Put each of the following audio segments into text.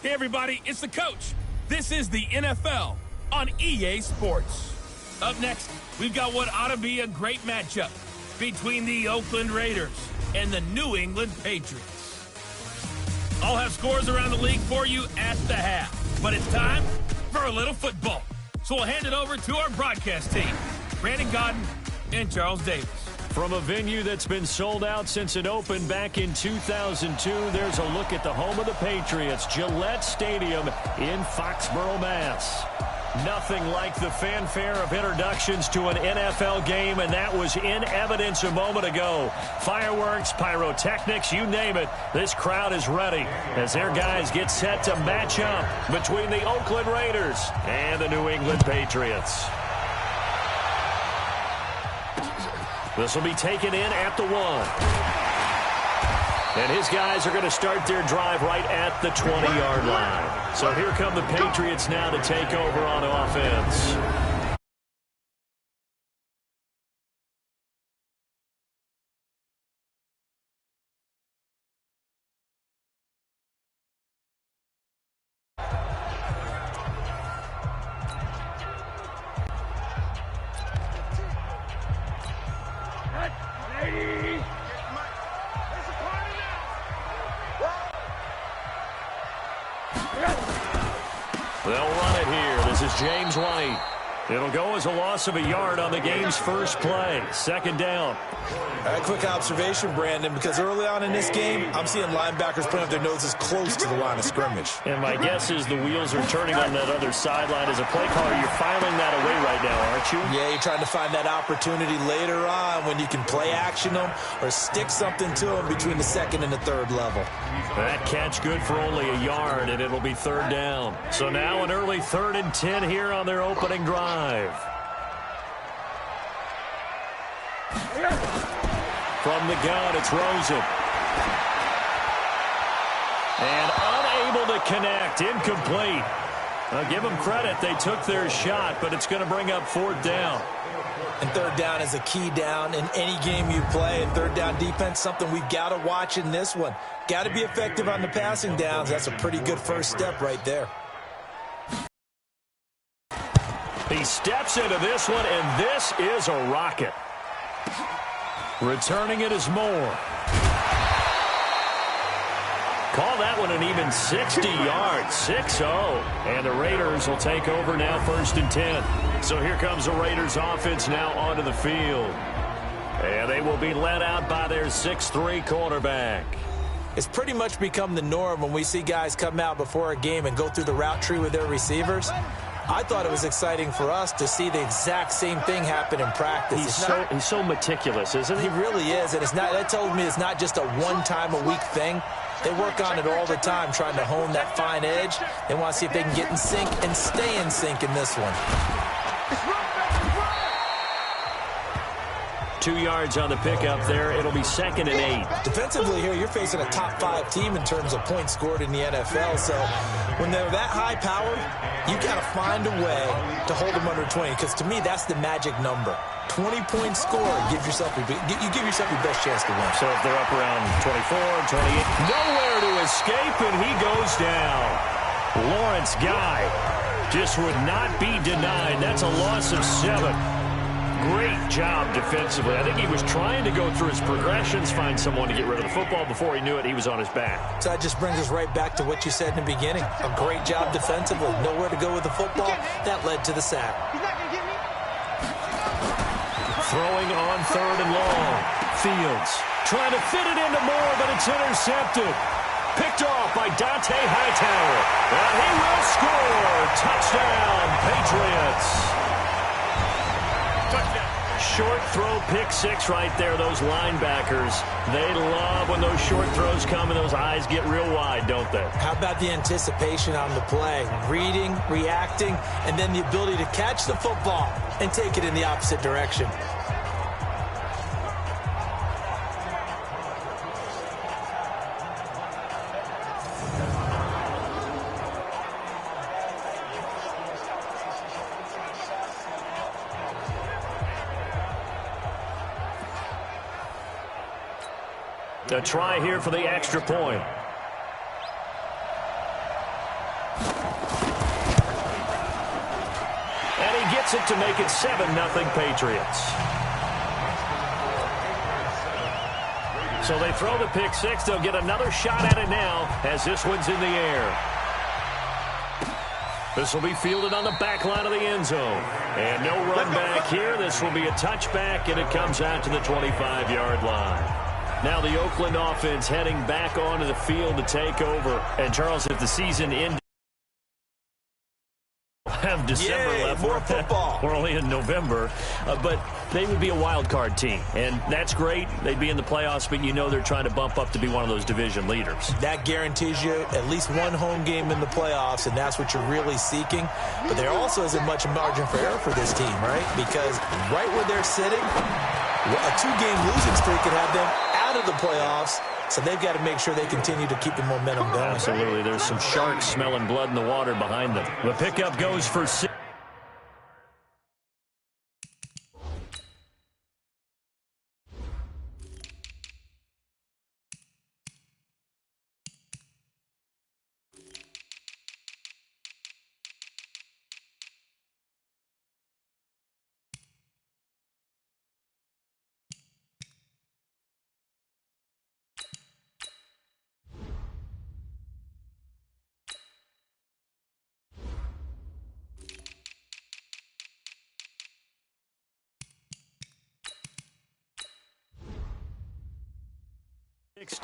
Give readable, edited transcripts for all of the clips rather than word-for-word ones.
Hey, everybody, it's the coach. This is the NFL on EA Sports. Up next, we've got what ought to be a great matchup between the Oakland Raiders and the New England Patriots. I'll have scores around the league for you at the half, but it's time for a little football. So we'll hand it over to our broadcast team, Brandon Godden and Charles Davis. From a venue that's been sold out since it opened back in 2002, there's a look at the home of the Patriots, Gillette Stadium in Foxborough, Mass. Nothing like the fanfare of introductions to an NFL game, and that was in evidence a moment ago. Fireworks, pyrotechnics, you name it. This crowd is ready as their guys get set to match up between the Oakland Raiders and the New England Patriots. This will be taken in at the 1. And his guys are going to start their drive right at the 20-yard line. So here come the Patriots now to take over on offense. They'll run it here. This is James White. It'll go as a loss of a yard on the game's first play. Second down. A quick observation, Brandon, because early on in this game, I'm seeing linebackers putting up their noses close to the line of scrimmage. And my guess is the wheels are turning on that other sideline. As a play caller, you're filing that away right now, aren't you? Yeah, you're trying to find that opportunity later on when you can play action them or stick something to them between the second and the third level. That catch good for only a yard, and it'll be third down. So now an early 3rd and 10 here on their opening drive. From the gun, it's Rosen. And unable to connect, incomplete. I'll give them credit. They took their shot, but it's going to bring up 4th down. And 3rd down is a key down in any game you play. And 3rd down defense, something we've got to watch in this one. Got to be effective on the passing downs. That's a pretty good first step right there. He steps into this one, and this is a rocket. Returning it is Moore. Call that one an even 60 yards, 6-0. And the Raiders will take over now 1st and 10. So here comes the Raiders offense now onto the field. And they will be led out by their 6'3 quarterback. It's pretty much become the norm when we see guys come out before a game and go through the route tree with their receivers. I thought it was exciting for us to see the exact same thing happen in practice. He's so meticulous, isn't he? He really is, and that tells me it's not just a one-time-a-week thing. They work on it all the time, trying to hone that fine edge. They want to see if they can get in sync and stay in sync in this one. 2 yards on the pickup there. It'll be 2nd and 8. Defensively here, you're facing a top 5 team in terms of points scored in the NFL. So when they're that high-powered, you got to find a way to hold them under 20. Because to me, that's the magic number. 20-point score. You give yourself your best chance to win. So if they're up around 24, 28, nowhere to escape, and he goes down. Lawrence Guy just would not be denied. That's a loss of 7. Great job defensively. I think he was trying to go through his progressions, find someone to get rid of the football. Before he knew it, he was on his back. So that just brings us right back to what you said in the beginning. A great job defensively. Nowhere to go with the football. That led to the sack. Throwing on 3rd and long. Fields trying to fit it into Moore, but it's intercepted. Picked off by Dante Hightower. And he will score. Touchdown, Patriots. Short throw, pick 6 right there. Those linebackers, they love when those short throws come and those eyes get real wide, don't they? How about the anticipation on the play? Reading, reacting, and then the ability to catch the football and take it in the opposite direction. A try here for the extra point. it to make it 7-0 Patriots. So they throw the pick six. They'll get another shot at it now as this one's in the air. This will be fielded on the back line of the end zone. And no run back here. This will be a touchback, and it comes out to the 25-yard line. Now the Oakland offense heading back onto the field to take over. And, Charles, if the season ended, have December left. More football. We're only in November. But they would be a wild card team. And that's great. They'd be in the playoffs, but you know they're trying to bump up to be one of those division leaders. That guarantees you at least one home game in the playoffs, and that's what you're really seeking. But there also isn't much margin for error for this team, right? Because right where they're sitting, a two-game losing streak could have them out of the playoffs. So they've got to make sure they continue to keep the momentum going. Absolutely. There's some sharks smelling blood in the water behind them. The pickup goes for 6.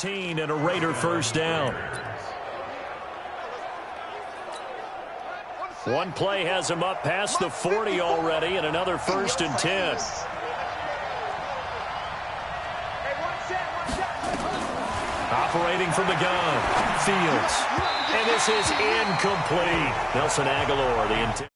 And a Raider first down. One play has him up past the 40 already, and another 1st and 10. Operating from the gun, Fields. And this is incomplete. Nelson Aguilar, the intent.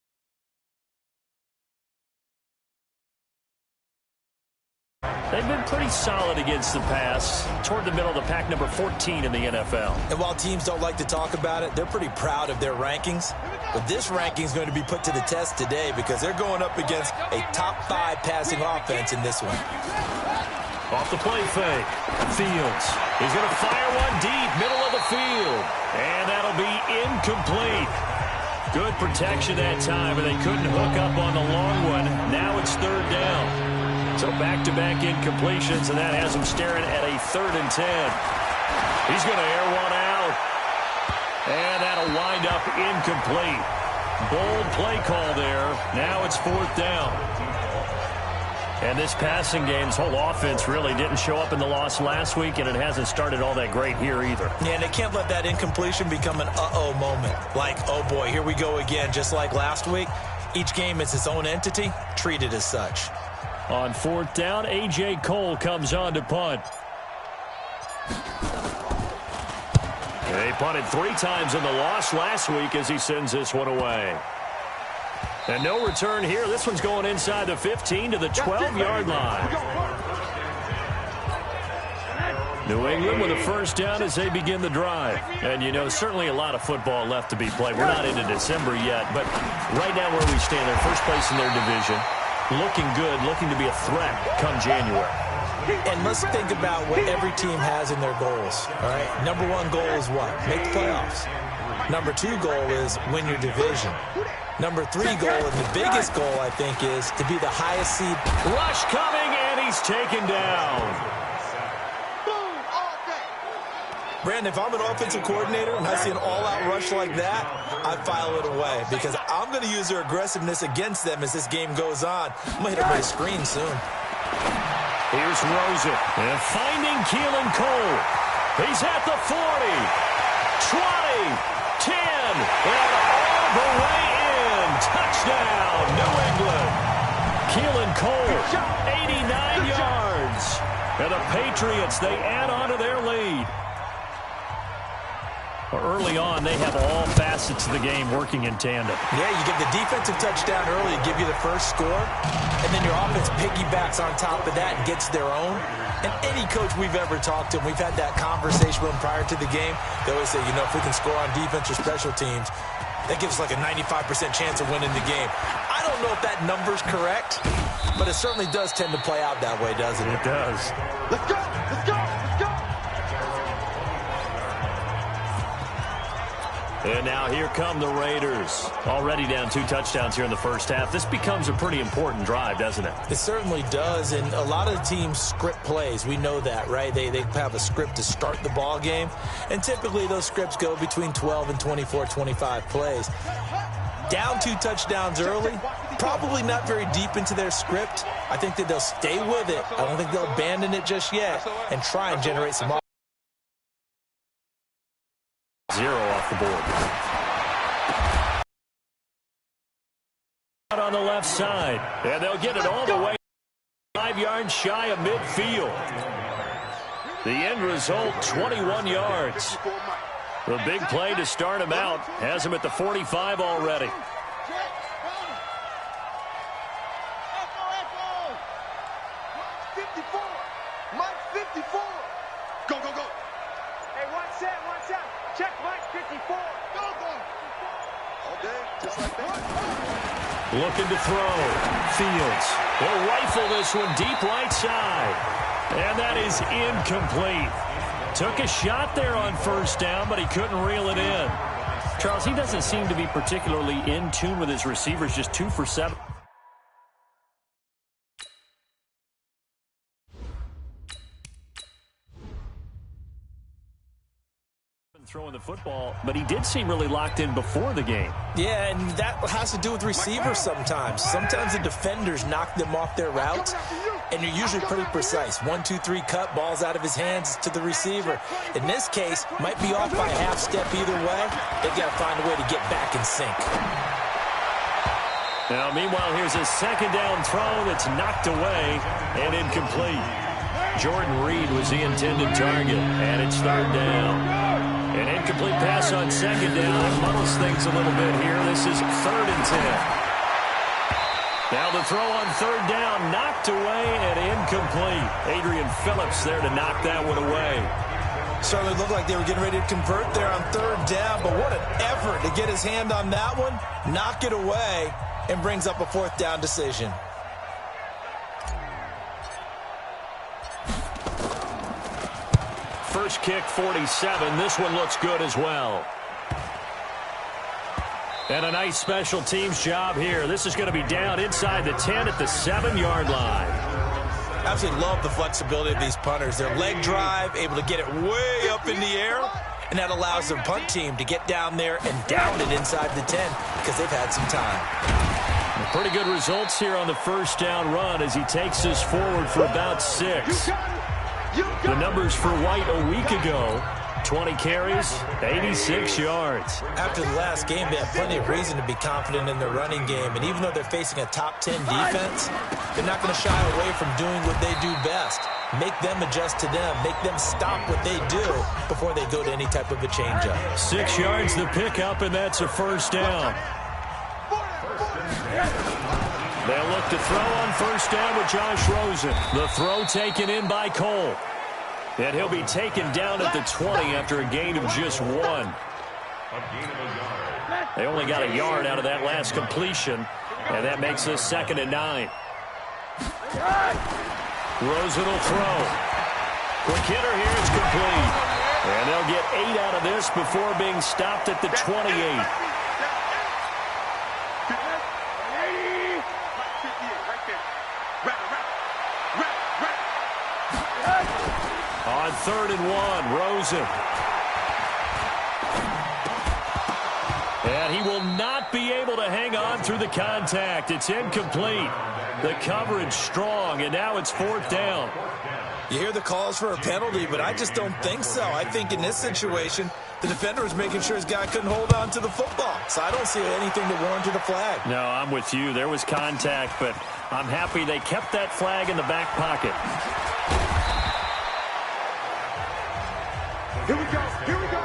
They've been pretty solid against the pass, toward the middle of the pack, number 14 in the NFL. And while teams don't like to talk about it, they're pretty proud of their rankings. But this ranking is going to be put to the test today because they're going up against a top 5 passing offense in this one. Off the play fake, Fields. He's going to fire one deep, middle of the field. And that'll be incomplete. Good protection that time, but they couldn't hook up on the long one. Now it's 3rd down. So back-to-back incompletions, and that has him staring at a 3rd and 10. He's going to air one out. And that'll wind up incomplete. Bold play call there. Now it's 4th down. And this passing game, this whole offense really didn't show up in the loss last week, and it hasn't started all that great here either. Yeah, and they can't let that incompletion become an uh-oh moment. Like, oh boy, here we go again, just like last week. Each game is its own entity, treated as such. On 4th down, A.J. Cole comes on to punt. They punted 3 times in the loss last week as he sends this one away. And no return here. This one's going inside the 15 to the 12-yard line. New England with a first down as they begin the drive. And, you know, certainly a lot of football left to be played. We're not into December yet, but right now where we stand, they're first place in their division. Looking good, looking to be a threat come January. And let's think about what every team has in their goals, all right? Number 1 goal is what? Make the playoffs. Number 2 goal is win your division. Number 3 goal, and the biggest goal, I think, is to be the highest seed. Rush coming, and he's taken down. Brandon, if I'm an offensive coordinator and I see an all-out rush like that, I file it away because I'm going to use their aggressiveness against them as this game goes on. I'm going to hit them with a screen soon. Here's Rosen. And finding Keelan Cole. He's at the 40, 20, 10, and all the way in. Touchdown, New England. Keelan Cole, 89 yards. And the Patriots, they add on to their lead. Early on, they have all facets of the game working in tandem. Yeah, you get the defensive touchdown early, give you the first score, and then your offense piggybacks on top of that and gets their own. And any coach we've ever talked to, and we've had that conversation with them prior to the game, they always say, you know, if we can score on defense or special teams, that gives us like a 95% chance of winning the game. I don't know if that number's correct, but it certainly does tend to play out that way, doesn't it? It does. Let's go! Let's go! Let's go! And And now here come the Raiders. Already down 2 touchdowns here in the first half. This becomes a pretty important drive, doesn't it? It certainly does, and a lot of the teams script plays. We know that, right? They have a script to start the ball game, and typically those scripts go between 12 and 24, 25 plays. Down 2 touchdowns early, probably not very deep into their script. I think that they'll stay with it. I don't think they'll abandon it just yet and try and generate some 0 off the board. Out on the left side, and they'll get it all the way 5 yards shy of midfield. The end result, 21 yards. The big play to start him out has him at the 45 already. Mike 54. Go, go, go. Hey, watch that, watch out. Check Mike 54. Go, go. All day, just like that. Looking to throw. Fields. They'll rifle this one deep right side. And that is incomplete. Took a shot there on first down, but he couldn't reel it in. Charles, he doesn't seem to be particularly in tune with his receivers, just 2 for 7. Throwing the football, but he did seem really locked in before the game. Yeah, and that has to do with receivers sometimes. Sometimes the defenders knock them off their routes, and you're usually pretty precise. 1, 2, 3 cut, balls out of his hands to the receiver. In this case, might be off by a half step either way. They've got to find a way to get back in sync. Now, meanwhile, here's a second down throw that's knocked away and incomplete. Jordan Reed was the intended target, and it's 3rd down. An incomplete pass on 2nd down. It muddles things a little bit here. This is 3rd and 10. Now the throw on 3rd down, knocked away and incomplete. Adrian Phillips there to knock that one away. Certainly looked like they were getting ready to convert there on 3rd down, but what an effort to get his hand on that one, knock it away, and brings up a 4th down decision. First kick, 47. This one looks good as well. And a nice special teams job here. This is going to be down inside the 10 at the 7-yard line. Absolutely love the flexibility of these punters. Their leg drive, able to get it way up in the air, and that allows their punt team to get down there and down it inside the 10 because they've had some time. Pretty good results here on the first down run as he takes us forward for about 6. The numbers for White a week ago, 20 carries, 86 yards. After the last game, they have plenty of reason to be confident in their running game. And even though they're facing a top 10 defense, they're not going to shy away from doing what they do best. Make them adjust to them. Make them stop what they do before they go to any type of a changeup. 6 yards the pickup, and that's a first down. They'll look to throw on first down with Josh Rosen. The throw taken in by Cole. And he'll be taken down at the 20 after a gain of just 1. They only got a yard out of that last completion, and that makes us 2nd and 9. Rosen will throw. Quick hitter here, it's complete. And they'll get 8 out of this before being stopped at the 28. On 3rd and 1, Rosen. And he will not be able to hang on through the contact. It's incomplete. The coverage strong, and now it's 4th down. You hear the calls for a penalty, but I just don't think so. I think in this situation, the defender was making sure his guy couldn't hold on to the football. So I don't see anything that warranted a flag. No, I'm with you. There was contact, but I'm happy they kept that flag in the back pocket. Here we go, here we go,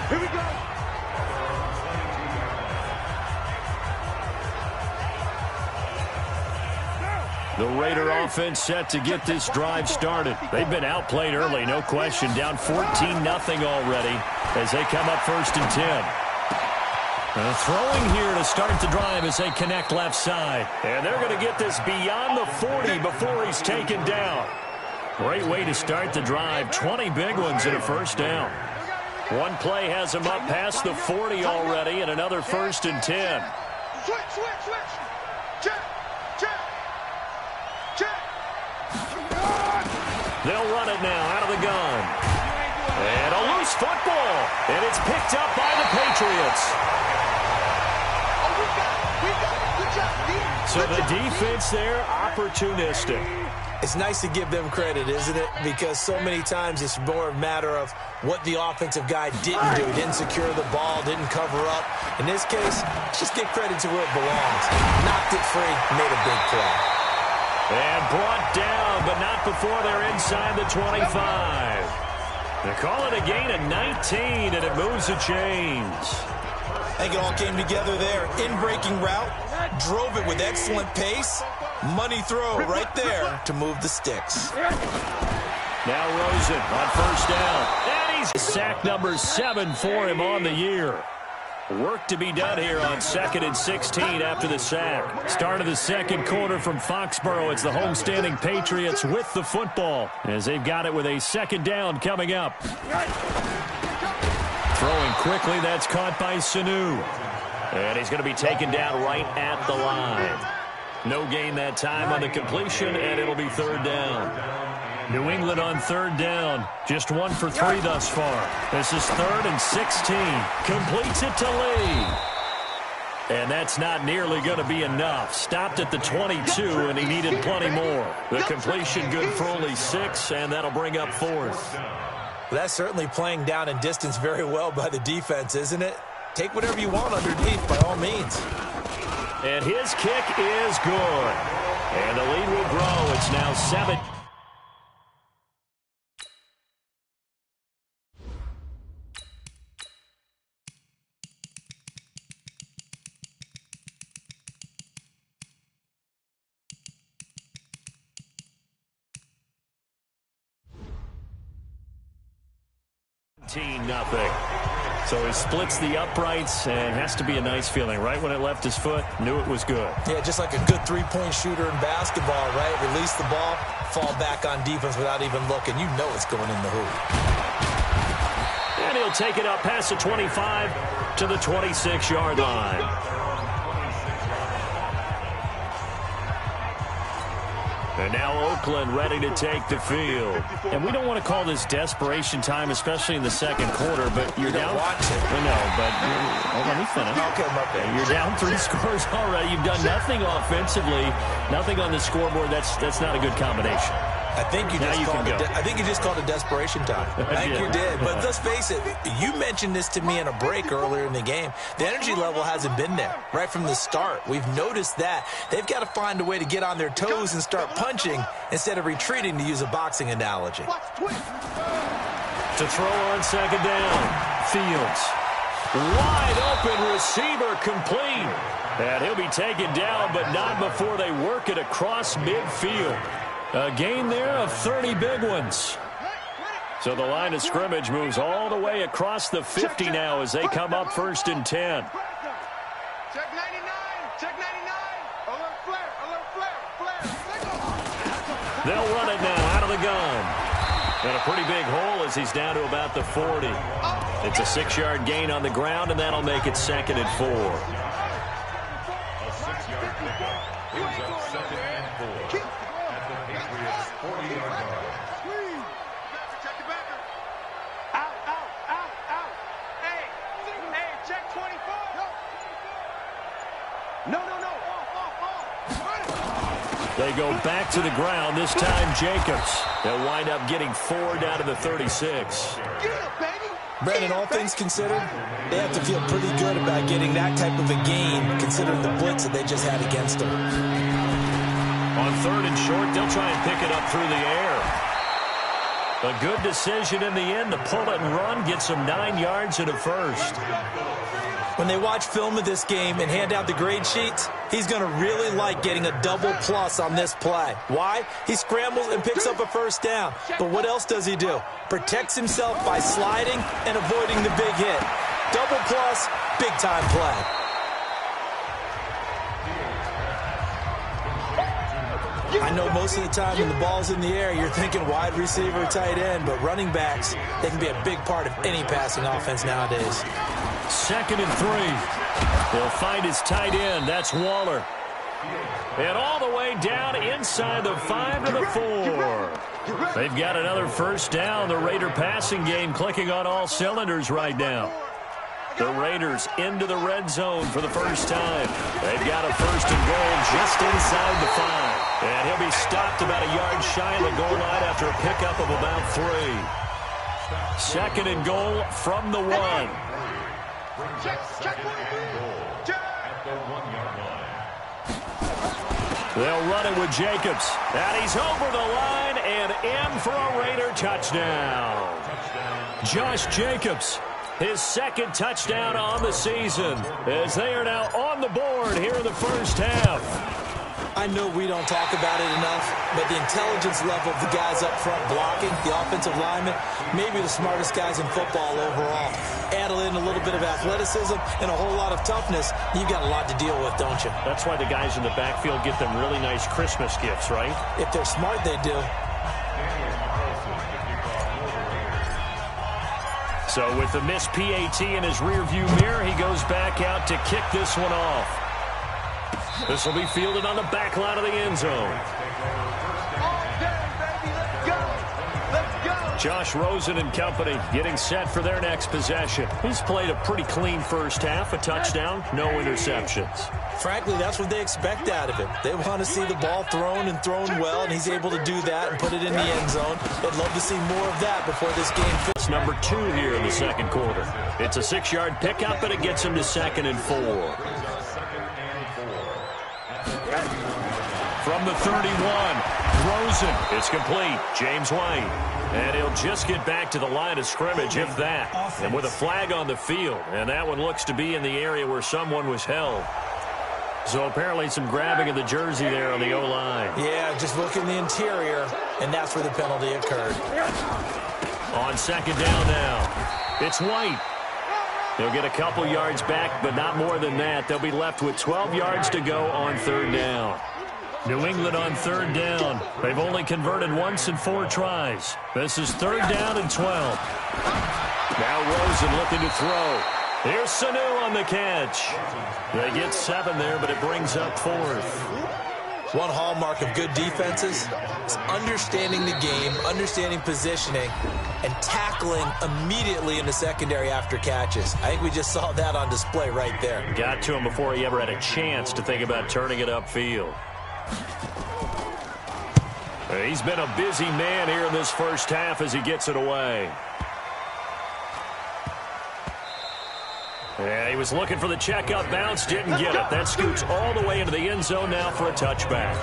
here we go. The Raider offense set to get this drive started. They've been outplayed early, no question. Down 14-0 already as they come up 1st and 10. Throwing here to start the drive as they connect left side. And they're going to get this beyond the 40 before he's taken down. Great way to start the drive. 20 big ones in a first down. One play has him up past the 40 already, and another 1st and 10. Switch. Check. They'll run it now out of the gun. And a loose football. And it's picked up by the Patriots. Oh, we got it. Good job, So the defense there, opportunistic. It's nice to give them credit, isn't it? Because so many times it's more a matter of what the offensive guy didn't do. He didn't secure the ball, didn't cover up. In this case, just give credit to where it belongs. Knocked it free, made a big play. And brought down, but not before they're inside the 25. They call it a gain of 19, and it moves the chains. I think it all came together there. In-breaking route, drove it with excellent pace. Money throw right there to move the sticks. Now Rosen on 1st down. And he's sack number 7 for him on the year. Work to be done here on 2nd and 16 after the sack. Start of the second quarter from Foxborough. It's the homestanding Patriots with the football as they've got it with a 2nd down coming up. Throwing quickly, that's caught by Sanu. And he's going to be taken down right at the line. No gain that time on the completion, and it'll be 3rd down. New England on 3rd down. Just 1 for 3 thus far. This is 3rd and 16. Completes it to Lee. And that's not nearly going to be enough. Stopped at the 22, and he needed plenty more. The completion good for only 6, and that'll bring up 4th. That's certainly playing down in distance very well by the defense, isn't it? Take whatever you want underneath, by all means. And his kick is good. And the lead will grow. It's now 7. Nothing. So he splits the uprights, and has to be a nice feeling. Right when it left his foot, knew it was good. Yeah, just like a good three-point shooter in basketball, right? Release the ball, fall back on defense without even looking. You know it's going in the hoop. And he'll take it up past the 25 to the 26-yard line. And now Oakland ready to take the field. And we don't want to call this desperation time, especially in the second quarter, but you're down. Watch it. I know, but let me finish. Okay, my bad. You're down 3 scores already. You've done nothing offensively, nothing on the scoreboard. That's not a good combination. I think you just called it desperation time. I think you did. But let's face it, you mentioned this to me in a break earlier in the game. The energy level hasn't been there right from the start. We've noticed that. They've got to find a way to get on their toes and start punching instead of retreating, to use a boxing analogy. To throw on 2nd down, Fields. Wide open receiver complete. And he'll be taken down, but not before they work it across midfield. A gain there of 30 big ones. So the line of scrimmage moves all the way across the 50 now as they come up 1st and 10. Check 99. Check 99. Alert flare. Alert flare. They'll run it now out of the gun. And a pretty big hole as he's down to about the 40. It's a 6-yard gain on the ground, and that'll make it 2nd and 4. They go back to the ground, this time Jacobs. They'll wind up getting 4 down to the 36. Brandon, all things considered, they have to feel pretty good about getting that type of a gain, considering the blitz that they just had against them. On 3rd and short, they'll try and pick it up through the air. A good decision in the end to pull it and run, get some 9 yards and a first. When they watch film of this game and hand out the grade sheets, he's going to really like getting a double plus on this play. Why? He scrambles and picks up a first down. But what else does he do? Protects himself by sliding and avoiding the big hit. Double plus, big time play. I know most of the time when the ball's in the air, you're thinking wide receiver, tight end, but running backs, they can be a big part of any passing offense nowadays. 2nd and 3. He'll find his tight end. That's Waller. And all the way down inside the 5 to the 4. They've got another first down. The Raider passing game clicking on all cylinders right now. The Raiders into the red zone for the first time. They've got a 1st and goal just inside the 5. And he'll be stopped about a yard shy of the goal line after a pickup of about 3. 2nd and goal from the 1. They'll run it with Jacobs. And he's over the line and in for a Raider touchdown. Josh Jacobs, his 2nd touchdown on the season, as they are now on the board here in the first half. I know we don't talk about it enough, but the intelligence level of the guys up front blocking, the offensive linemen, maybe the smartest guys in football overall. Add in a little bit of athleticism and a whole lot of toughness, you've got a lot to deal with, don't you? That's why the guys in the backfield get them really nice Christmas gifts, right? If they're smart, they do. So with the missed PAT in his rearview mirror, he goes back out to kick this one off. This will be fielded on the back line of the end zone. Josh Rosen and company getting set for their next possession. He's played a pretty clean first half, a touchdown, no interceptions. Frankly, that's what they expect out of him. They want to see the ball thrown and thrown well, and he's able to do that and put it in the end zone. They'd love to see more of that before this game finishes. Number 2 here in the 2nd quarter. It's a 6-yard pickup, and it gets him to 2nd and 4. From the 31, Rosen. It's complete. James White. And he'll just get back to the line of scrimmage, if that. And with a flag on the field. And that one looks to be in the area where someone was held. So apparently some grabbing of the jersey there on the O-line. Yeah, just look in the interior, and that's where the penalty occurred. On 2nd down now, it's White. They'll get a couple yards back, but not more than that. They'll be left with 12 yards to go on 3rd down. New England on 3rd down. They've only converted once in 4 tries. This is 3rd down and 12. Now Rosen looking to throw. Here's Sanu on the catch. They get 7 there, but it brings up 4th. One hallmark of good defenses is understanding the game, understanding positioning, and tackling immediately in the secondary after catches. I think we just saw that on display right there. Got to him before he ever had a chance to think about turning it upfield. He's been a busy man here in this first half as he gets it away. And he was looking for the check-up bounce, didn't get it. That scoots all the way into the end zone now for a touchback.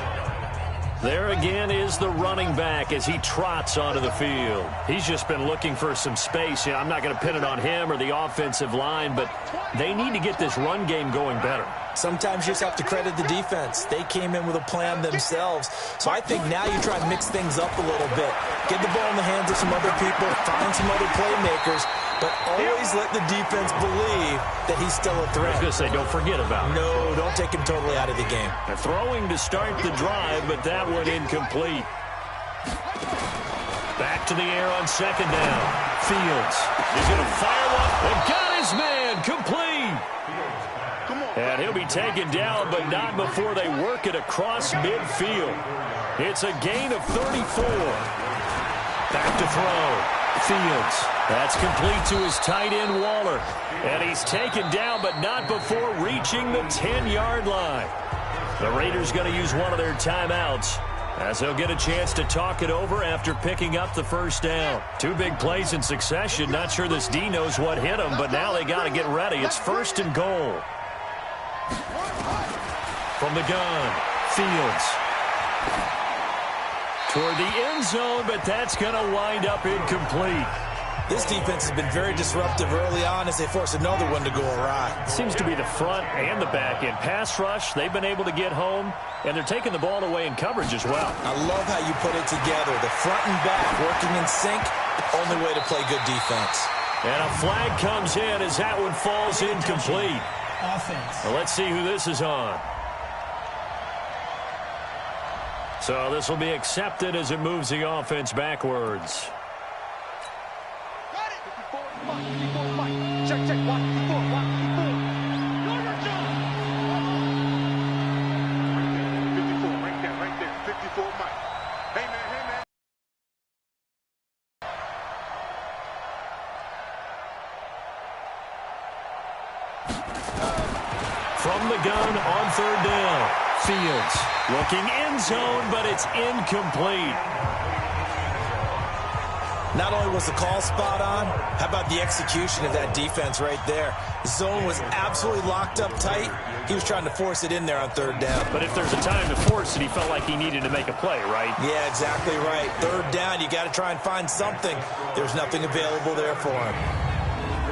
There again is the running back as he trots onto the field. He's just been looking for some space. Yeah, I'm not going to pin it on him or the offensive line, but they need to get this run game going better. Sometimes you just have to credit the defense. They came in with a plan themselves. So I think now you try to mix things up a little bit. Get the ball in the hands of some other people, find some other playmakers, but always let the defense believe that he's still a threat. I was going to say, don't forget about it. No, don't take him totally out of the game. They're throwing to start the drive, but that one incomplete. Back to the air on 2nd down. Fields is going to fire one and got his man complete. And he'll be taken down, but not before they work it across midfield. It's a gain of 34. Back to throw. Fields. That's complete to his tight end, Waller. And he's taken down, but not before reaching the 10-yard line. The Raiders going to use one of their timeouts as they'll get a chance to talk it over after picking up the first down. 2 big plays in succession. Not sure this D knows what hit him, but now they got to get ready. It's 1st and goal. From the gun, Fields. Toward the end zone, but that's going to wind up incomplete. This defense has been very disruptive early on as they force another one to go awry. Seems to be the front and the back end. Pass rush, they've been able to get home, and they're taking the ball away in coverage as well. I love how you put it together. The front and back working in sync, only way to play good defense. And a flag comes in as that one falls incomplete. Well, let's see who this is on. So this will be accepted as it moves the offense backwards. Got it. 54, Mike. 54, Mike. Check, check. Watch 54, watch 54. 54, right there. 54, Mike. Hey, man, hey, man. From the gun on third down. Fields looking end zone, but it's incomplete. Not only was the call spot on, how about the execution of that defense right there? The zone was absolutely locked up tight. He was trying to force it in there on third down. But if there's a time to force it, he felt like he needed to make a play, right? Yeah, exactly right. Third down, you got to try and find something. There's nothing available there for him.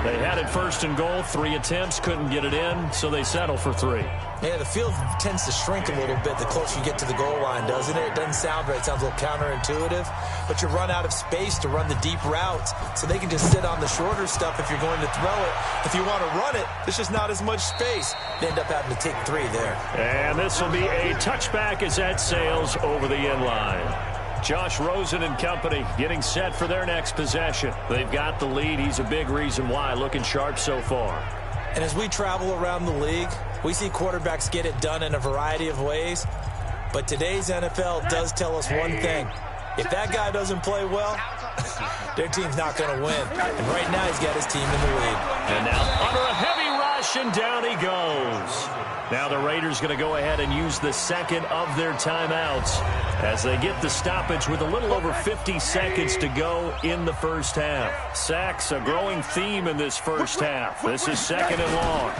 They had it first and goal, 3 attempts, couldn't get it in, so they settle for 3. Yeah, the field tends to shrink a little bit the closer you get to the goal line, doesn't it? It doesn't sound right. It sounds a little counterintuitive. But you run out of space to run the deep routes, so they can just sit on the shorter stuff if you're going to throw it. If you want to run it, there's just not as much space. They end up having to take 3 there. And this will be a touchback as that sails over the end line. Josh Rosen and company getting set for their next possession. They've got the lead. He's a big reason why, looking sharp so far. And as we travel around the league, we see quarterbacks get it done in a variety of ways. But today's NFL does tell us one thing. If that guy doesn't play well, their team's not going to win. And right now he's got his team in the lead. And now under a heavy rush, and down he goes. Now the Raiders going to go ahead and use the second of their timeouts as they get the stoppage with a little over 50 seconds to go in the first half. Sacks, a growing theme in this first half. This is second and long.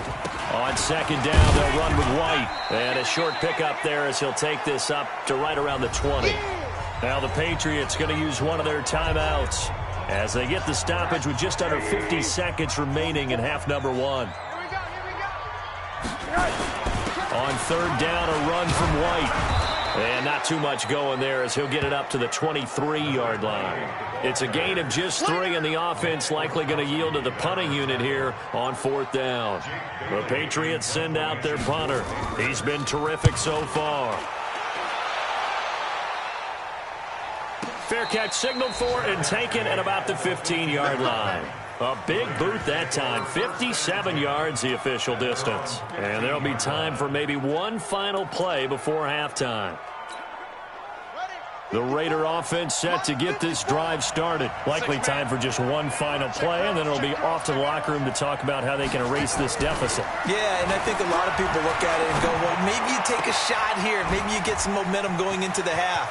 On second down, they'll run with White. And a short pickup there as he'll take this up to right around the 20. Now the Patriots going to use one of their timeouts as they get the stoppage with just under 50 seconds remaining in half number 1. On third down, a run from White. And not too much going there as he'll get it up to the 23-yard line. It's a gain of just 3, and the offense likely going to yield to the punting unit here on fourth down. The Patriots send out their punter. He's been terrific so far. Fair catch signaled for and taken at about the 15-yard line. A big boot that time, 57 yards the official distance. And there'll be time for maybe one final play before halftime. The Raider offense set to get this drive started. Likely time for just one final play, and then it'll be off to the locker room to talk about how they can erase this deficit. Yeah, and I think a lot of people look at it and go, well, maybe you take a shot here. Maybe you get some momentum going into the half.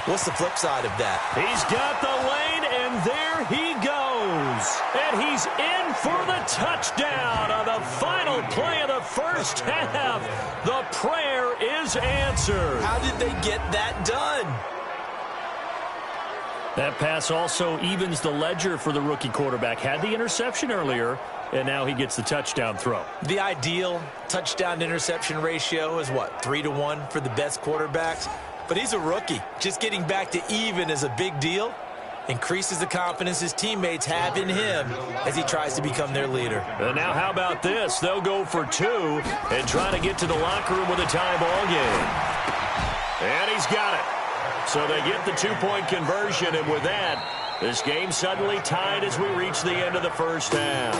What's the flip side of that? He's got the lane, and there he goes. And he's in for the touchdown on the final play of the first half. The prayer is answered. How did they get that done? That pass also evens the ledger for the rookie quarterback. Had the interception earlier, and now he gets the touchdown throw. The ideal touchdown-interception ratio is what, 3-to-1 for the best quarterbacks? But he's a rookie. Just getting back to even is a big deal. Increases the confidence his teammates have in him as he tries to become their leader. And now how about this? They'll go for 2 and try to get to the locker room with a tie ball game. And he's got it. So they get the 2-point conversion, and with that, this game suddenly tied as we reach the end of the first half.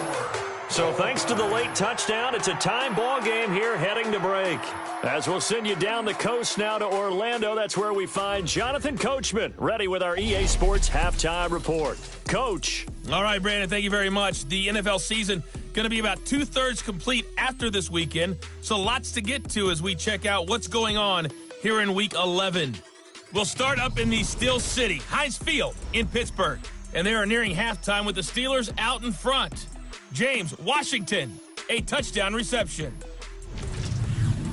So thanks to the late touchdown, it's a time ball game here heading to break. As we'll send you down the coast now to Orlando, that's where we find Jonathan Coachman, ready with our EA Sports Halftime Report. Coach. All right, Brandon, thank you very much. The NFL season going to be about 2/3 complete after this weekend, so lots to get to as we check out what's going on here in Week 11. We'll start up in the Steel City, Heinz Field in Pittsburgh, and they are nearing halftime with the Steelers out in front. James Washington, a touchdown reception.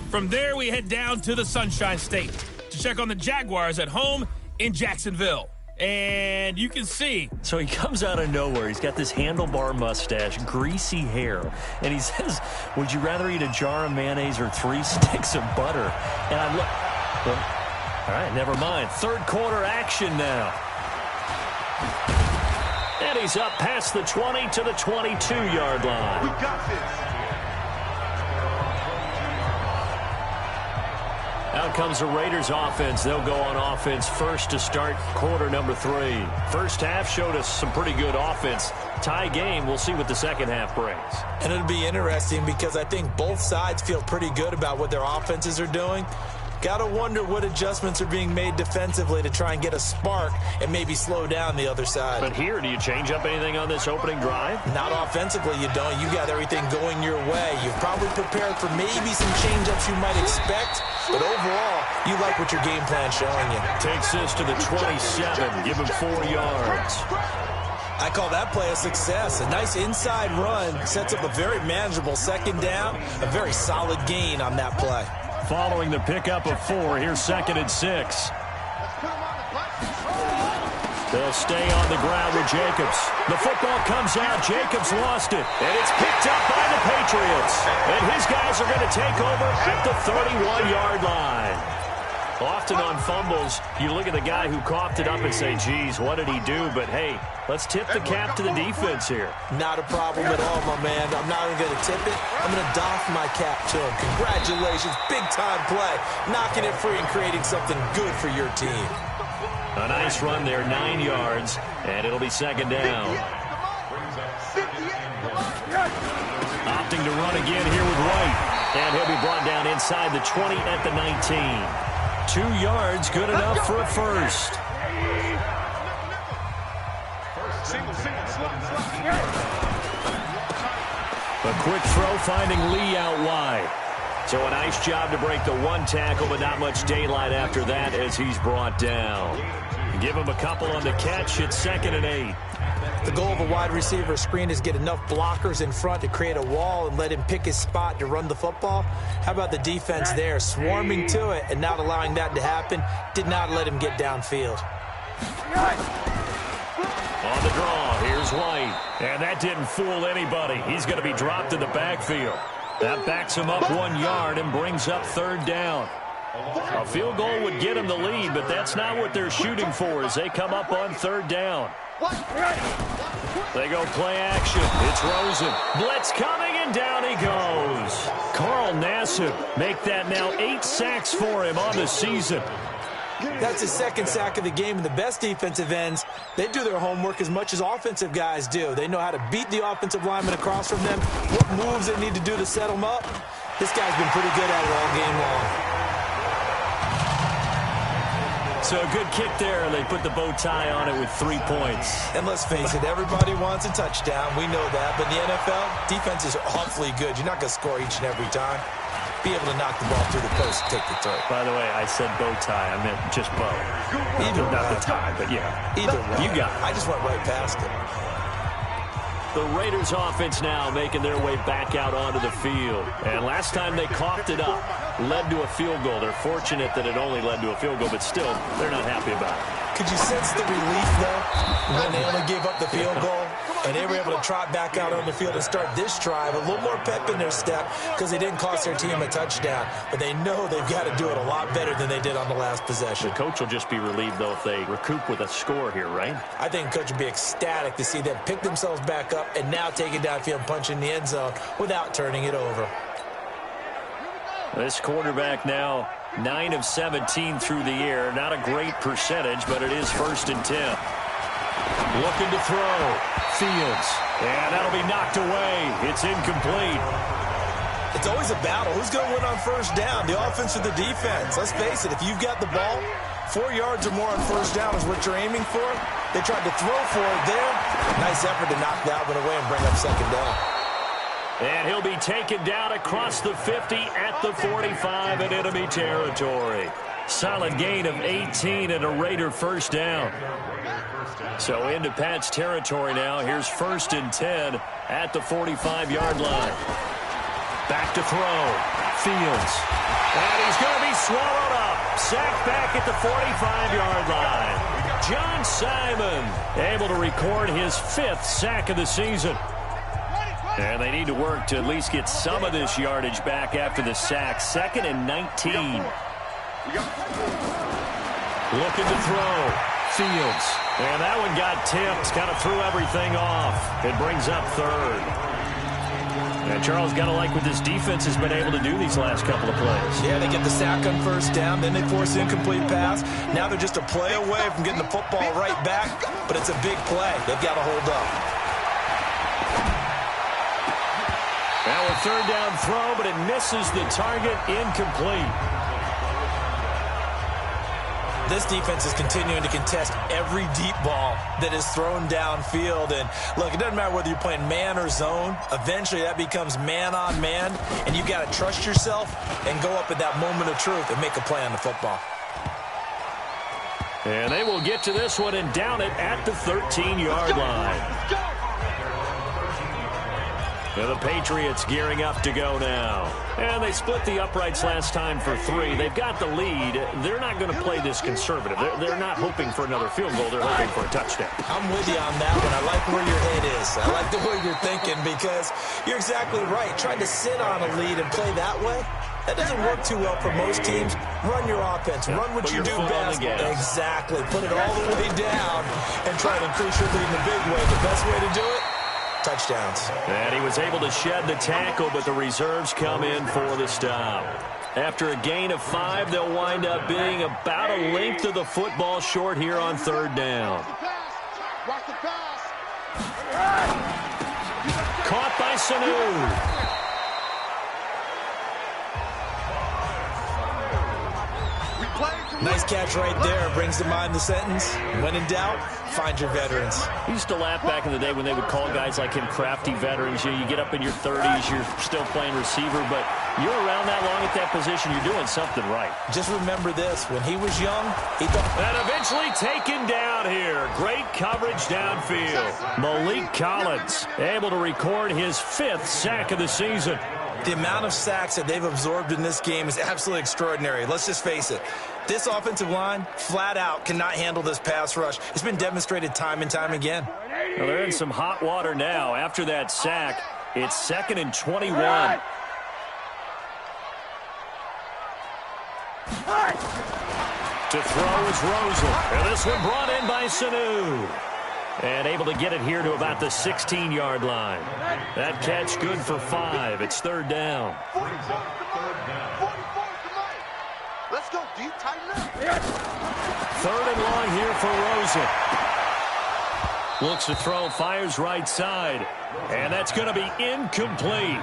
From there, we head down to the Sunshine State to check on the Jaguars at home in Jacksonville. And you can see. So he comes out of nowhere. He's got this handlebar mustache, greasy hair. And he says, would you rather eat a jar of mayonnaise or 3 sticks of butter? And I'm like, well, all right, never mind. Third quarter action now. And he's up past the 20 to the 22-yard line. We got this. Out comes the Raiders offense. They'll go on offense first to start quarter number 3. First half showed us some pretty good offense. Tie game. We'll see what the second half brings. And it'll be interesting because I think both sides feel pretty good about what their offenses are doing. Got to wonder what adjustments are being made defensively to try and get a spark and maybe slow down the other side. But here, do you change up anything on this opening drive? Not offensively, you don't. You got everything going your way. You've probably prepared for maybe some change-ups you might expect, but overall, you like what your game plan's showing you. Takes this to the 27, give him 4 yards. I call that play a success. A nice inside run sets up a very manageable second down, a very solid gain on that play. Following the pickup of 4, here's 2nd and 6. They'll stay on the ground with Jacobs. The football comes out. Jacobs lost it. And it's picked up by the Patriots. And his guys are going to take over at the 31-yard line. Often on fumbles, you look at the guy who coughed it up and say, geez, what did he do? But, hey, let's tip the cap to the defense here. Not a problem at all, my man. I'm not even going to tip it. I'm going to doff my cap to him. Congratulations. Big-time play. Knocking it free and creating something good for your team. A nice run there, 9 yards, and it'll be 2nd down. Opting to run again here with White. And he'll be brought down inside the 20 at the 19. 2 yards, good enough for a first. A quick throw finding Lee out wide. So a nice job to break the 1 tackle, but not much daylight after that as he's brought down. Give him a couple on the catch. It's 2nd and 8. The goal of a wide receiver screen is get enough blockers in front to create a wall and let him pick his spot to run the football. How about the defense there, swarming to it and not allowing that to happen? Did not let him get downfield. On the draw, here's White. And that didn't fool anybody. He's going to be dropped in the backfield. That backs him up 1 yard and brings up 3rd down. A field goal would get him the lead, but that's not what they're shooting for as they come up on 3rd down. They go play action. It's Rosen. Blitz coming, and down he goes. Carl Nassib make that now 8 sacks for him on the season. That's his 2nd sack of the game, and the best defensive ends, they do their homework as much as offensive guys do. They know how to beat the offensive lineman across from them, what moves they need to do to set them up. This guy's been pretty good at it all game long. So a good kick there. They put the bow tie on it with 3 points. And let's face it, everybody wants a touchdown. We know that. But in the NFL, defenses are awfully good. You're not going to score each and every time. Be able to knock the ball through the post and take the throw. By the way, I said bow tie. I meant just bow. Either not way. the tie, but yeah. Either way. You got it. I just went right past it. The Raiders offense now making their way back out onto the field. And last time they coughed it up, led to a field goal. They're fortunate that it only led to a field goal, but still, they're not happy about it. Could you sense the relief, though, when they only gave up the field goal? And they were able to trot back out on the field and start this drive. A little more pep in their step because they didn't cost their team a touchdown. But they know they've got to do it a lot better than they did on the last possession. The coach will just be relieved, though, if they recoup with a score here, right? I think the coach would be ecstatic to see them pick themselves back up and now take it downfield and punch in the end zone without turning it over. This quarterback now 9 of 17 through the air. Not a great percentage, but it is 1st and 10. Looking to throw. Fields. And that'll be knocked away. It's incomplete. It's always a battle. Who's going to win on 1st down, the offense or the defense? Let's face it, if you've got the ball, 4 yards or more on 1st down is what you're aiming for. They tried to throw for it there. Nice effort to knock that one away and bring up 2nd down. And he'll be taken down across the 50 at the 45 in enemy territory. Solid gain of 18 and a Raider 1st down. So into Pat's territory now. Here's 1st and 10 at the 45-yard line. Back to throw. Fields. And he's going to be swallowed up. Sacked back at the 45-yard line. John Simon able to record his 5th sack of the season. And they need to work to at least get some of this yardage back after the sack. 2nd and 19. Looking to throw. Fields. And that one got tipped. Kind of threw everything off. It brings up 3rd. And Charles, got to like what this defense has been able to do these last couple of plays. Yeah, they get the sack on first down, then they force an incomplete pass. Now they're just a play away from getting the football right back, but it's a big play. They've got to hold up. Now a third down throw, but it misses the target, incomplete. This defense is continuing to contest every deep ball that is thrown downfield. And, look, it doesn't matter whether you're playing man or zone. Eventually, that becomes man-on-man, and you've got to trust yourself and go up at that moment of truth and make a play on the football. And they will get to this one and down it at the 13-yard line. And the Patriots gearing up to go now. And they split the uprights last time for 3. They've got the lead. They're not going to play this conservative. They're not hoping for another field goal. They're hoping for a touchdown. I'm with you on that one. I like where your head is. I like the way you're thinking because you're exactly right. Trying to sit on a lead and play that way, that doesn't work too well for most teams. Run your offense. Run what you do best. Exactly. Put it all the way down and try to increase your lead in a big way. The best way to do it, touchdowns. And he was able to shed the tackle, but the reserves come in for the stop. After a gain of 5, they'll wind up being about a length of the football short here on third down. Caught by Sanu. Nice catch right there. Brings to mind the sentence, when in doubt, find your veterans. I used to laugh back in the day when they would call guys like him crafty veterans. You get up in your 30s, you're still playing receiver, but you're around that long at that position, you're doing something right. Just remember this, when he was young, he thought... And eventually taken down here. Great coverage downfield. Malik Collins able to record his 5th sack of the season. The amount of sacks that they've absorbed in this game is absolutely extraordinary. Let's just face it. This offensive line, flat out, cannot handle this pass rush. It's been demonstrated time and time again. Well, they're in some hot water now. After that sack, it's 2nd and 21. To throw is Rosen. And this one brought in by Sanu. And able to get it here to about the 16-yard line. That catch good for 5. It's third down. 44, let's go deep, tighten up. Third and long here for Rosen. Looks to throw, fires right side. And that's going to be incomplete.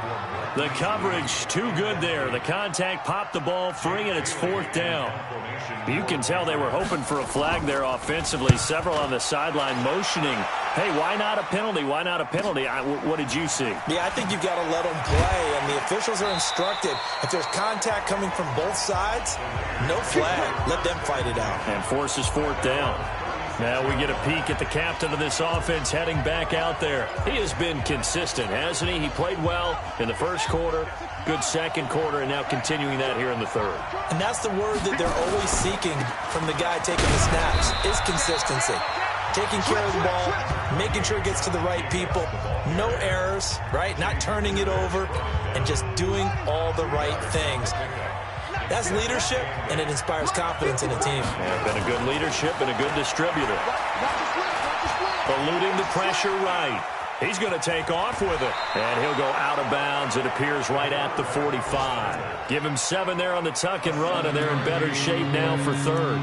The coverage too good there. The contact popped the ball free, and it's 4th down. You can tell they were hoping for a flag there offensively. Several on the sideline motioning. Hey, why not a penalty? Why not a penalty? What did you see? Yeah, I think you've got to let them play, and the officials are instructed. If there's contact coming from both sides, no flag. Let them fight it out. And forces 4th down. Now we get a peek at the captain of this offense heading back out there. He has been consistent, hasn't he? He played well in the first quarter, good second quarter, and now continuing that here in the third. And that's the word that they're always seeking from the guy taking the snaps, is consistency. Taking care of the ball, making sure it gets to the right people, no errors, right? Not turning it over, and just doing all the right things. That's leadership, and it inspires confidence in a team. Yeah, been a good leadership and a good distributor. Eluding the pressure right. He's going to take off with it. And he'll go out of bounds. It appears right at the 45. Give him 7 there on the tuck and run, and they're in better shape now for third.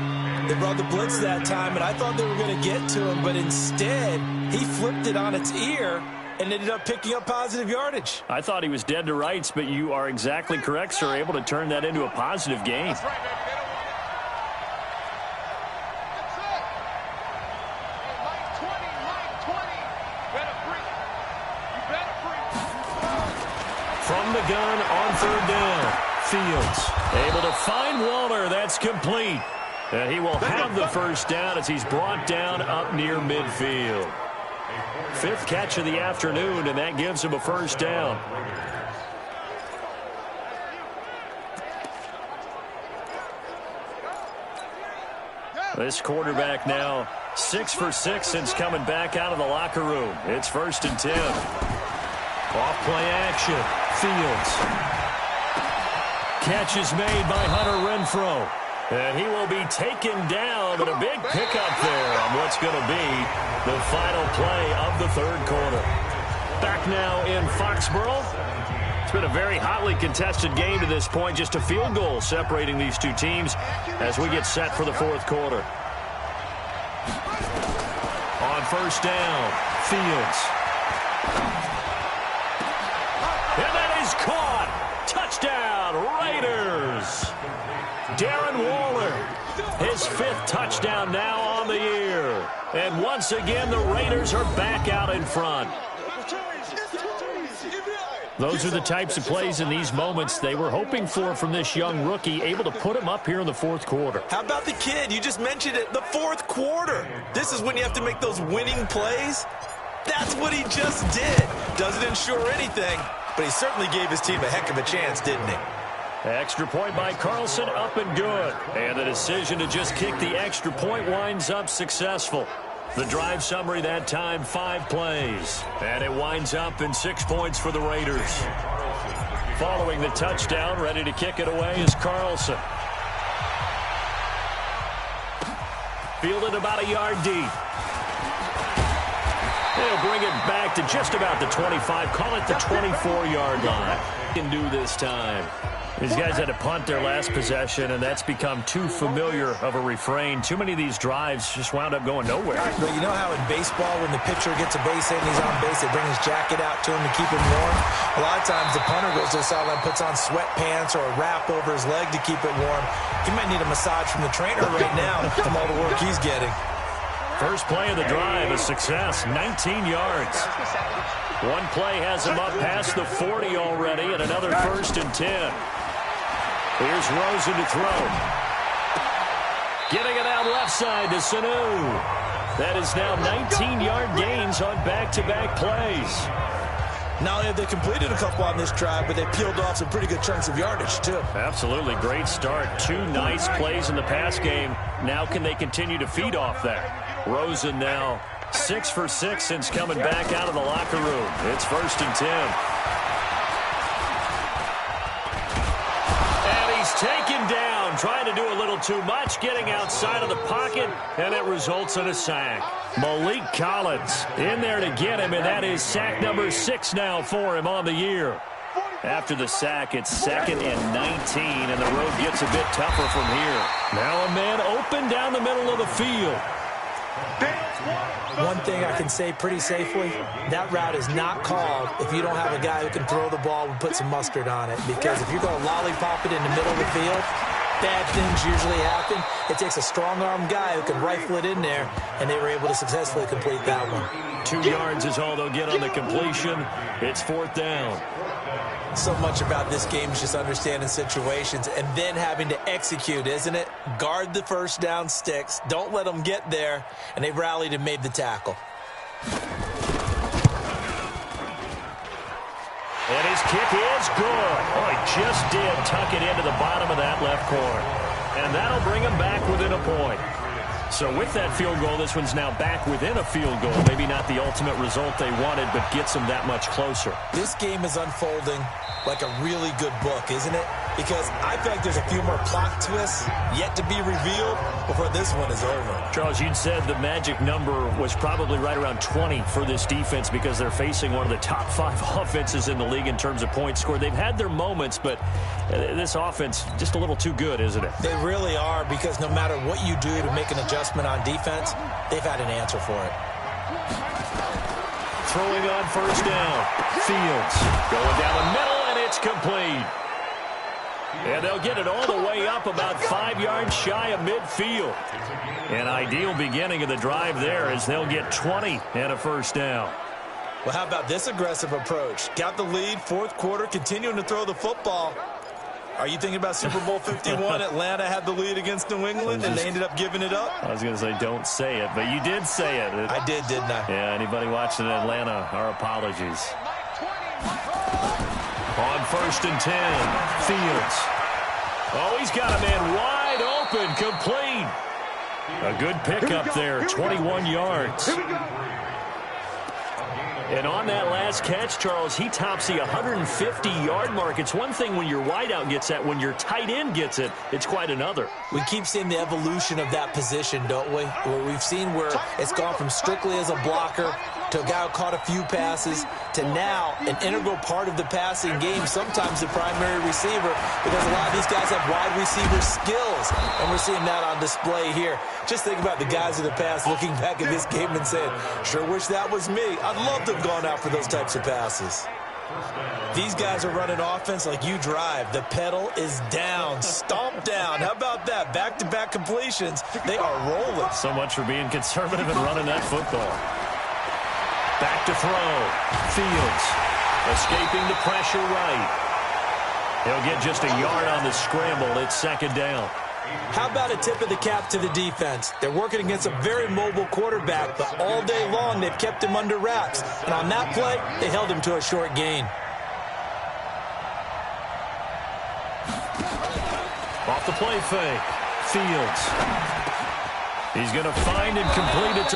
They brought the blitz that time, and I thought they were going to get to him, but instead, he flipped it on its ear and ended up picking up positive yardage. I thought he was dead to rights, but you are exactly correct, sir. Able to turn that into a positive gain. That's right, man. From the gun on third down, Fields able to find Waller. That's complete. And he will have the first down as he's brought down up near midfield. 5th catch of the afternoon, and that gives him a first down. This quarterback now 6 for 6 since coming back out of the locker room. It's 1st and 10. Off play action. Fields. Catch is made by Hunter Renfrow. And he will be taken down, but a big pickup there on what's going to be the final play of the third quarter. Back now in Foxborough, It's been a very hotly contested game to this point. Just a field goal separating these two teams as we get set for the fourth quarter. On first down, Fields. And that is caught. Touchdown, Raiders. Darren Waller, his 5th touchdown now on the year. And once again, the Raiders are back out in front. Those are the types of plays in these moments they were hoping for from this young rookie, able to put him up here in the fourth quarter. How about the kid? You just mentioned it, the fourth quarter. This is when you have to make those winning plays. That's what he just did. Doesn't ensure anything, but he certainly gave his team a heck of a chance, didn't he? Extra point by Carlson, up and good. And the decision to just kick the extra point winds up successful. The drive summary that time, 5 plays. And it winds up in 6 points for the Raiders. Following the touchdown, ready to kick it away is Carlson. Fielded about a yard deep. They'll bring it back to just about the 25. Call it the 24-yard line. Can do this time. These guys had to punt their last possession, and that's become too familiar of a refrain. Too many of these drives just wound up going nowhere. But you know how in baseball, when the pitcher gets a base hit and he's on base, they bring his jacket out to him to keep him warm? A lot of times the punter goes to the sideline, puts on sweatpants or a wrap over his leg to keep it warm. He might need a massage from the trainer right now from all the work he's getting. First play of the drive, a success, 19 yards. One play has him up past the 40 already, and another 1st and 10. Here's Rosen to throw. Getting it out left side to Sanu. That is now 19-yard gains on back-to-back plays. Not only have they completed a couple on this drive, but they peeled off some pretty good chunks of yardage, too. Absolutely. Great start. 2 nice plays in the pass game. Now can they continue to feed off that? Rosen now 6 for 6 since coming back out of the locker room. It's 1st and 10. Taken down, trying to do a little too much, getting outside of the pocket, and it results in a sack. Malik Collins in there to get him, and that is sack number 6 now for him on the year. After the sack, it's 2nd and 19, and the road gets a bit tougher from here. Now a man open down the middle of the field. One thing I can say pretty safely, that route is not called if you don't have a guy who can throw the ball and put some mustard on it. Because if you're going to lollipop it in the middle of the field, bad things usually happen. It takes a strong-arm guy who can rifle it in there, and they were able to successfully complete that one. 2 yards is all they'll get on the completion. It's 4th down. So much about this game is just understanding situations and then having to execute, isn't it? Guard the first down sticks. Don't let them get there. And they rallied and made the tackle. And his kick is good. Oh, he just did tuck it into the bottom of that left corner. And that'll bring him back within a point. So with that field goal, this one's now back within a field goal. Maybe not the ultimate result they wanted, but gets them that much closer. This game is unfolding like a really good book, isn't it? Because I feel like there's a few more plot twists yet to be revealed before this one is over. Charles, you'd said the magic number was probably right around 20 for this defense because they're facing one of the top 5 offenses in the league in terms of points scored. They've had their moments, but this offense just a little too good, isn't it? They really are, because no matter what you do to make an adjustment on defense, they've had an answer for it. Throwing on first down. Fields going down the middle, and it's complete. And they'll get it all the way up about 5 yards shy of midfield. An ideal beginning of the drive there as they'll get 20 and a first down. Well, how about this aggressive approach? Got the lead, 4th quarter, continuing to throw the football. Are you thinking about Super Bowl 51? Atlanta had the lead against New England, and they ended up giving it up? I was going to say don't say it, but you did say it. I did, didn't I? Yeah, anybody watching in Atlanta, our apologies. On 1st and 10, Fields. Oh, he's got a man wide open, complete. A good pickup there, 21 yards. And on that last catch, Charles, he tops the 150-yard mark. It's one thing when your wideout gets that. When your tight end gets it, it's quite another. We keep seeing the evolution of that position, don't we? Where we've seen where it's gone from strictly as a blocker to a guy who caught a few passes to now an integral part of the passing game, sometimes the primary receiver, because a lot of these guys have wide receiver skills, and we're seeing that on display here. Just think about the guys in the past looking back at this game and saying, sure wish that was me. I'd love to have gone out for those types of passes. These guys are running offense like you drive. The pedal is down, stomp down. How about that? Back-to-back completions. They are rolling. So much for being conservative and running that football. Back to throw. Fields escaping the pressure right. He'll get just a yard on the scramble. It's second down. How about a tip of the cap to the defense? They're working against a very mobile quarterback, but all day long they've kept him under wraps. And on that play, they held him to a short gain. Off the play fake. Fields. He's going to find and complete it.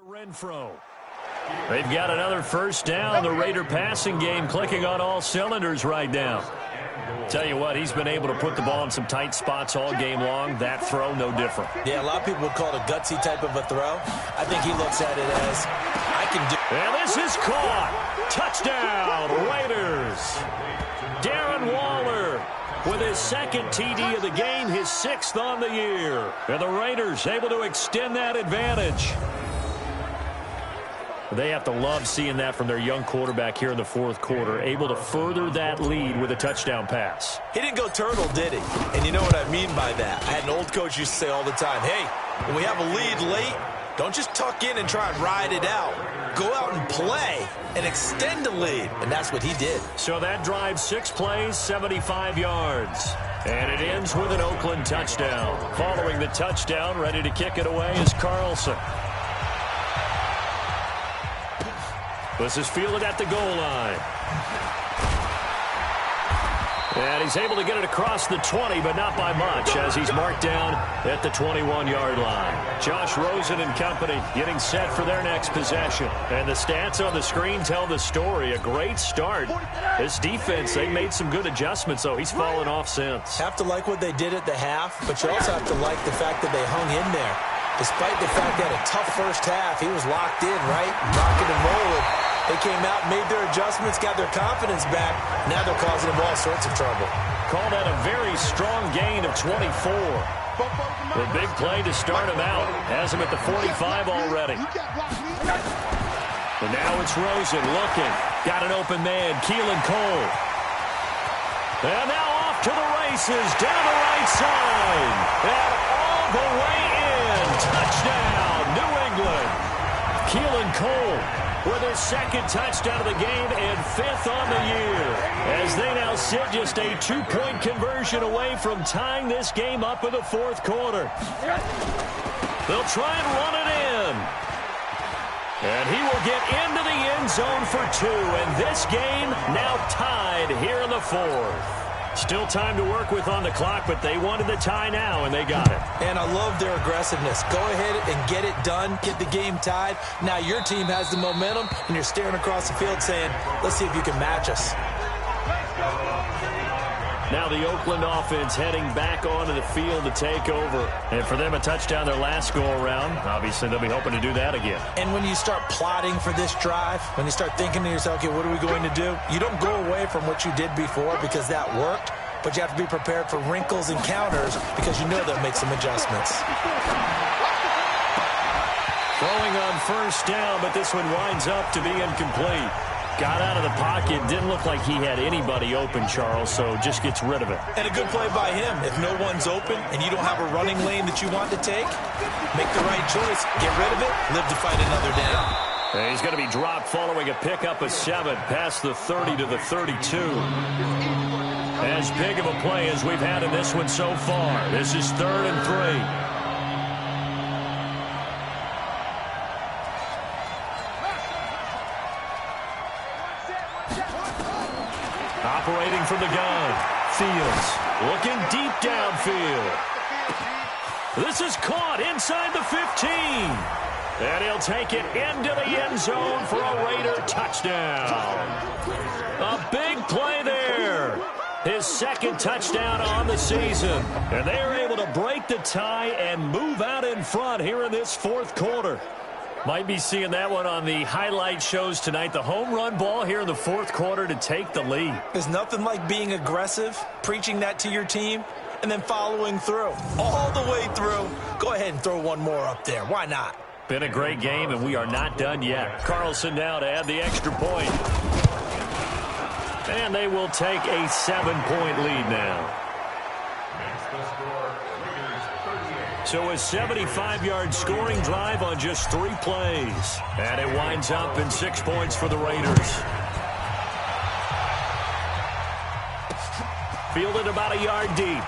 Renfro. They've got another first down. The Raider passing game clicking on all cylinders right now. Tell you what, he's been able to put the ball in some tight spots all game long. That throw, no different. Yeah, a lot of people would call it a gutsy type of a throw. I think he looks at it as, I can do. And this is caught. Touchdown, Raiders. Darren Waller with his second TD of the game, his sixth on the year. And the Raiders able to extend that advantage. They have to love seeing that from their young quarterback here in the fourth quarter, able to further that lead with a touchdown pass. He didn't go turtle, did he? And you know what I mean by that. I had an old coach used to say all the time, hey, when we have a lead late, don't just tuck in and try and ride it out. Go out and play and extend the lead. And that's what he did. So that drive, 6 plays, 75 yards. And it ends with an Oakland touchdown. Following the touchdown, ready to kick it away is Carlson. This is fielded at the goal line. And he's able to get it across the 20, but not by much, as he's marked down at the 21-yard line. Josh Rosen and company getting set for their next possession. And the stats on the screen tell the story. A great start. This defense, they made some good adjustments, though. He's fallen off since. Have to like what they did at the half, but you also have to like the fact that they hung in there. Despite the fact they had a tough first half, he was locked in, right? Rocking and rolling. They came out, made their adjustments, got their confidence back. Now they're causing them all sorts of trouble. Call that a very strong gain of 24. The big play to start him out. Has him at the 45 already. And now it's Rosen looking. Got an open man, Keelan Cole. And now off to the races, down the right side. And all the way in. Touchdown, New England. England. Keelan Cole with his second touchdown of the game and 5th on the year, as they now sit just a 2-point conversion away from tying this game up in the 4th quarter. They'll try and run it in. And he will get into the end zone for 2, and this game now tied here in the 4th. Still time to work with on the clock, but they wanted the tie now, and they got it. And I love their aggressiveness. Go ahead and get it done, get the game tied. Now your team has the momentum, and you're staring across the field saying, let's see if you can match us. Now the Oakland offense heading back onto the field to take over. And for them, a touchdown their last go-around. Obviously, they'll be hoping to do that again. And when you start plotting for this drive, when you start thinking to yourself, okay, what are we going to do? You don't go away from what you did before because that worked, but you have to be prepared for wrinkles and counters because you know they'll make some adjustments. Throwing on first down, but this one winds up to be incomplete. Got out of the pocket. Didn't look like he had anybody open, Charles, so just gets rid of it. And a good play by him. If no one's open and you don't have a running lane that you want to take, make the right choice. Get rid of it. Live to fight another down. And he's going to be dropped following a pickup of 7 past the 30 to the 32. As big of a play as we've had in this one so far. This is 3rd and 3. Operating from the gun. Fields looking deep downfield. This is caught inside the 15. And he'll take it into the end zone for a Raider touchdown. A big play there. His 2nd touchdown on the season. And they are able to break the tie and move out in front here in this 4th quarter. Might be seeing that one on the highlight shows tonight. The home run ball here in the 4th quarter to take the lead. There's nothing like being aggressive, preaching that to your team, and then following through. All the way through. Go ahead and throw one more up there. Why not? Been a great game, and we are not done yet. Carlson now to add the extra point. And they will take a 7-point lead now. So a 75-yard scoring drive on just 3 plays. And it winds up in 6 points for the Raiders. Fielded about a yard deep.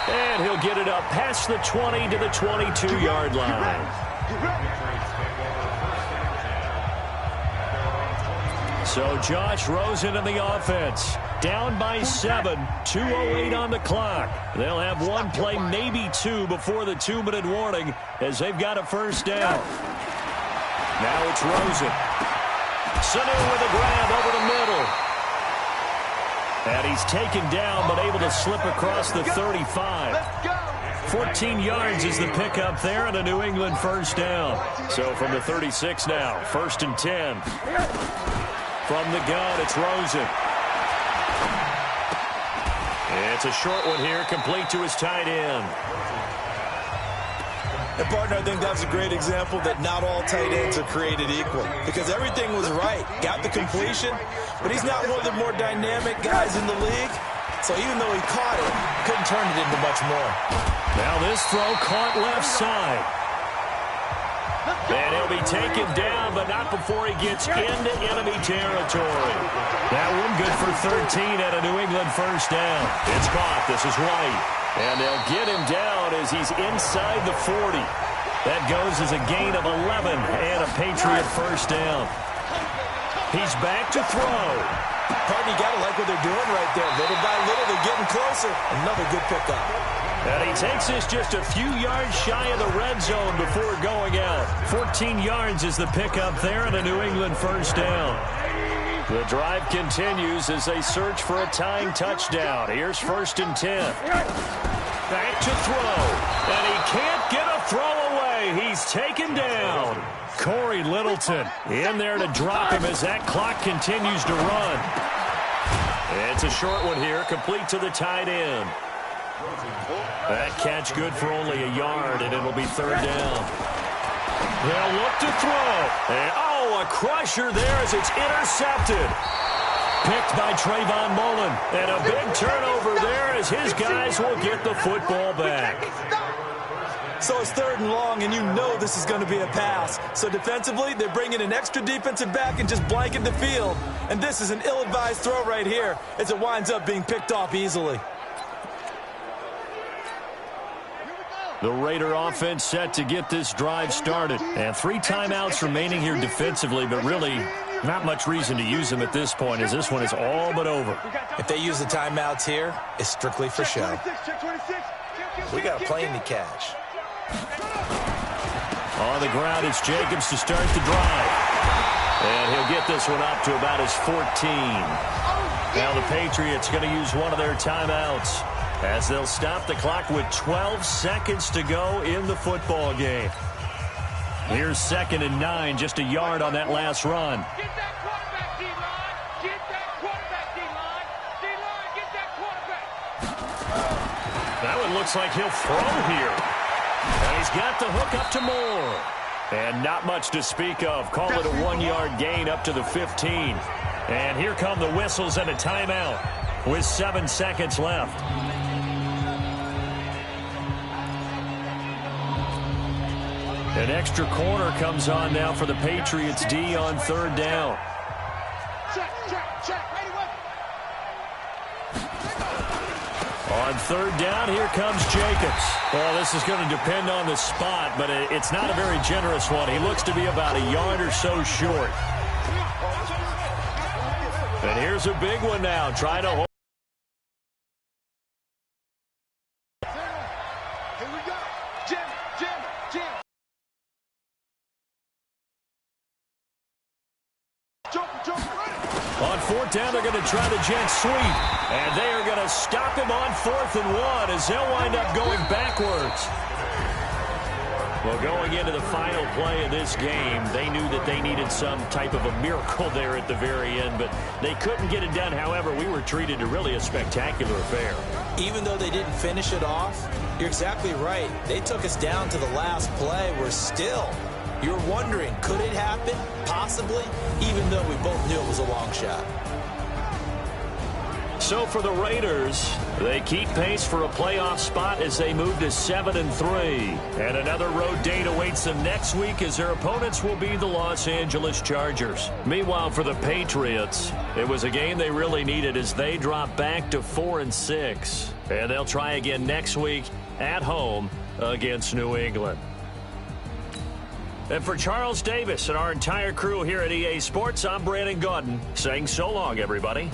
And he'll get it up past the 20 to the 22-yard line. So Josh Rosen in the offense. Down by 7, 2:08 on the clock. They'll have 1 play, maybe 2, before the 2-minute warning as they've got a first down. Now it's Rosen. Sanu with a grab over the middle. And he's taken down but able to slip across the 35. 14 yards is the pickup there and a New England first down. So from the 36 now, 1st and 10. From the gun, it's Rosen. It's a short one here, complete to his tight end. And, partner, I think that's a great example that not all tight ends are created equal. Because everything was right. Got the completion, but he's not one of the more dynamic guys in the league. So even though he caught it, couldn't turn it into much more. Now this throw caught left side. And he'll be taken down, but not before he gets into enemy territory. That one good for 13 at a New England first down. It's caught. This is White. And they'll get him down as he's inside the 40. That goes as a gain of 11 and a Patriot first down. He's back to throw. Partner, you got to like what they're doing right there. Little by little, they're getting closer. Another good pickup. And he takes this just a few yards shy of the red zone before going out. 14 yards is the pickup there and a New England first down. The drive continues as they search for a tying touchdown. Here's 1st and 10. Back to throw. And he can't get a throw away. He's taken down. Corey Littleton in there to drop him as that clock continues to run. It's a short one here, complete to the tight end. That catch good for only a yard, and it'll be 3rd down. They'll look to throw. And, a crusher there as it's intercepted. Picked by Trayvon Mullen. And a big turnover there as his guys will get the football back. So it's 3rd and long, and you know this is going to be a pass. So defensively, they're bringing an extra defensive back and just blanket the field. And this is an ill-advised throw right here as it winds up being picked off easily. The Raider offense set to get this drive started. And 3 timeouts remaining here defensively, but really not much reason to use them at this point as this one is all but over. If they use the timeouts here, it's strictly for show. We got a plane to catch. On the ground, it's Jacobs to start the drive. And he'll get this one up to about his 14. Now the Patriots going to use one of their timeouts as they'll stop the clock with 12 seconds to go in the football game. Here's 2nd and 9, just a yard on that last run. Get that quarterback, D-line. Get that quarterback, D-line. D-line, get that quarterback. That one looks like he'll throw here. And he's got the hook up to Moore. And not much to speak of. Call it a 1-yard gain up to the 15. And here come the whistles and a timeout with 7 seconds left. An extra corner comes on now for the Patriots D on 3rd down. On 3rd down, here comes Jacobs. Well, this is going to depend on the spot, but it's not a very generous one. He looks to be about a yard or so short. And here's a big one now, trying to hold. Here we go. Jim. On 4th down, they're going to try the jet sweep. And they are going to stop him on 4th and 1 as they'll wind up going backwards. Well, going into the final play of this game, they knew that they needed some type of a miracle there at the very end, but they couldn't get it done. However, we were treated to really a spectacular affair. Even though they didn't finish it off, you're exactly right. They took us down to the last play. We're still, you're wondering, could it happen? Possibly, even though we both knew it was a long shot. So for the Raiders, they keep pace for a playoff spot as they move to 7-3. And another road date awaits them next week as their opponents will be the Los Angeles Chargers. Meanwhile, for the Patriots, it was a game they really needed as they drop back to 4-6. And they'll try again next week at home against New England. And for Charles Davis and our entire crew here at EA Sports, I'm Brandon Gaudin saying so long, everybody.